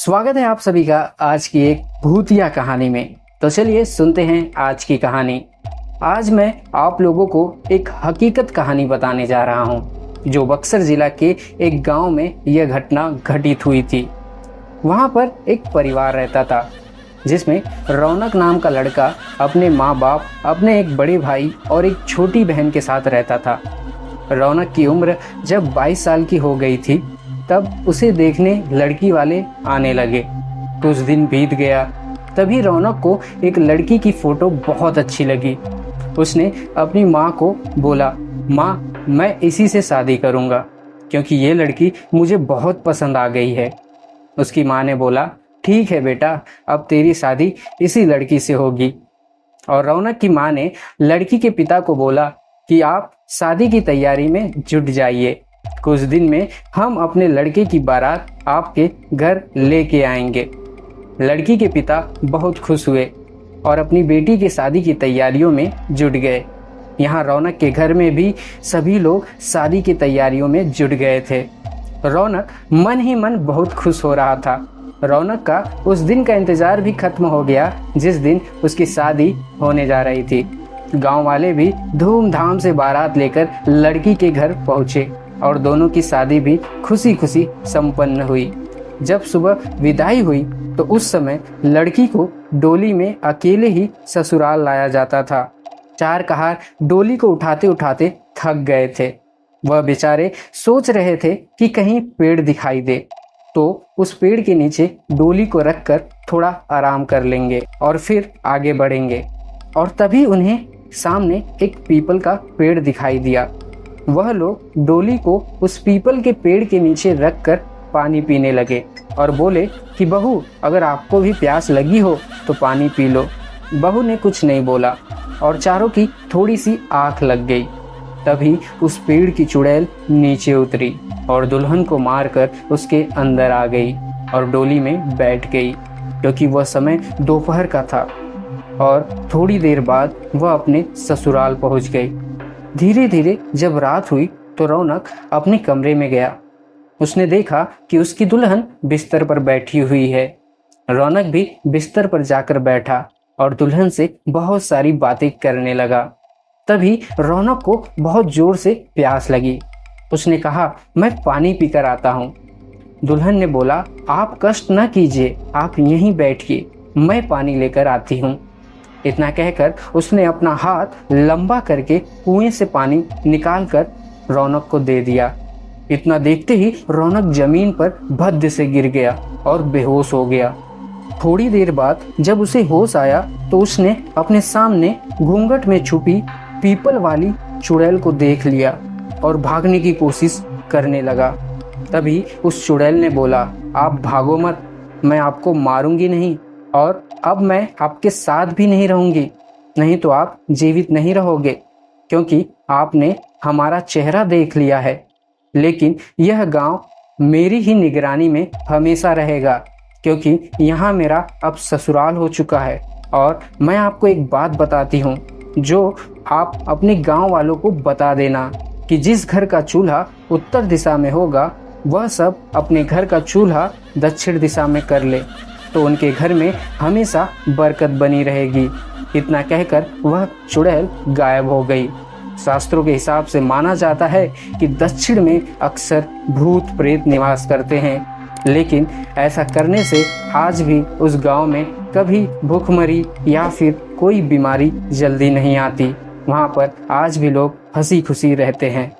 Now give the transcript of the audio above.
स्वागत है आप सभी का आज की एक भूतिया कहानी में। तो चलिए सुनते हैं आज की कहानी। आज मैं आप लोगों को एक हकीकत कहानी बताने जा रहा हूं, जो बक्सर जिला के एक गांव में यह घटना घटित हुई थी। वहां पर एक परिवार रहता था, जिसमें रौनक नाम का लड़का अपने माँ बाप, अपने एक बड़े भाई और एक छोटी बहन के साथ रहता था। रौनक की उम्र जब 22 साल की हो गई थी, तब उसे देखने लड़की वाले आने लगे। कुछ दिन बीत गया, तभी रौनक को एक लड़की की फ़ोटो बहुत अच्छी लगी। उसने अपनी माँ को बोला, माँ मैं इसी से शादी करूँगा, क्योंकि ये लड़की मुझे बहुत पसंद आ गई है। उसकी माँ ने बोला, ठीक है बेटा, अब तेरी शादी इसी लड़की से होगी। और रौनक की माँ ने लड़की के पिता को बोला कि आप शादी की तैयारी में जुट जाइए, कुछ दिन में हम अपने लड़के की बारात आपके घर लेके आएंगे। लड़की के पिता बहुत खुश हुए और अपनी बेटी की शादी की तैयारियों में जुट गए। यहाँ रौनक के घर में भी सभी लोग शादी की तैयारियों में जुट गए थे। रौनक मन ही मन बहुत खुश हो रहा था। रौनक का उस दिन का इंतज़ार भी खत्म हो गया जिस दिन उसकी शादी होने जा रही थी। गांव वाले भी धूमधाम से बारात लेकर लड़की के घर पहुँचे और दोनों की शादी भी खुशी खुशी संपन्न हुई। जब सुबह विदाई हुई तो उस समय लड़की को डोली में अकेले ही ससुराल लाया जाता था। चार कहार डोली को उठाते उठाते थक गए थे। वह बेचारे सोच रहे थे कि कहीं पेड़ दिखाई दे तो उस पेड़ के नीचे डोली को रखकर थोड़ा आराम कर लेंगे और फिर आगे बढ़ेंगे। और तभी उन्हें सामने एक पीपल का पेड़ दिखाई दिया। वह लोग डोली को उस पीपल के पेड़ के नीचे रखकर पानी पीने लगे और बोले कि बहू, अगर आपको भी प्यास लगी हो तो पानी पी लो। बहू ने कुछ नहीं बोला और चारों की थोड़ी सी आँख लग गई। तभी उस पेड़ की चुड़ैल नीचे उतरी और दुल्हन को मारकर उसके अंदर आ गई और डोली में बैठ गई, क्योंकि वह समय दोपहर का था। और थोड़ी देर बाद वह अपने ससुराल पहुंच गई। धीरे धीरे जब रात हुई तो रौनक अपने कमरे में गया। उसने देखा कि उसकी दुल्हन बिस्तर पर बैठी हुई है। रौनक भी बिस्तर पर जाकर बैठा और दुल्हन से बहुत सारी बातें करने लगा। तभी रौनक को बहुत जोर से प्यास लगी। उसने कहा, मैं पानी पीकर आता हूँ। दुल्हन ने बोला, आप कष्ट न कीजिए, आप यहीं बैठिए, मैं पानी लेकर आती हूँ। इतना कहकर उसने अपना हाथ लंबा करके कुएं से पानी निकालकर रौनक को दे दिया। इतना देखते ही रौनक जमीन पर भद्द से गिर गया और बेहोश हो गया। थोड़ी देर बाद जब उसे होश आया तो उसने अपने सामने घूंघट में छुपी पीपल वाली चुड़ैल को देख लिया और भागने की कोशिश करने लगा। तभी उस चुड़ैल ने बोला, आप भागो मत, मैं आपको मारूंगी नहीं और अब मैं आपके साथ भी नहीं रहूंगी, नहीं तो आप जीवित नहीं रहोगे, क्योंकि आपने हमारा चेहरा देख लिया है। लेकिन यह गांव मेरी ही निगरानी में हमेशा रहेगा, क्योंकि यहाँ मेरा अब ससुराल हो चुका है। और मैं आपको एक बात बताती हूँ जो आप अपने गांव वालों को बता देना कि जिस घर का चूल्हा उत्तर दिशा में होगा वह सब अपने घर का चूल्हा दक्षिण दिशा में कर ले, तो उनके घर में हमेशा बरकत बनी रहेगी। इतना कहकर वह चुड़ैल गायब हो गई। शास्त्रों के हिसाब से माना जाता है कि दक्षिण में अक्सर भूत प्रेत निवास करते हैं, लेकिन ऐसा करने से आज भी उस गांव में कभी भूखमरी या फिर कोई बीमारी जल्दी नहीं आती। वहां पर आज भी लोग हंसी खुशी रहते हैं।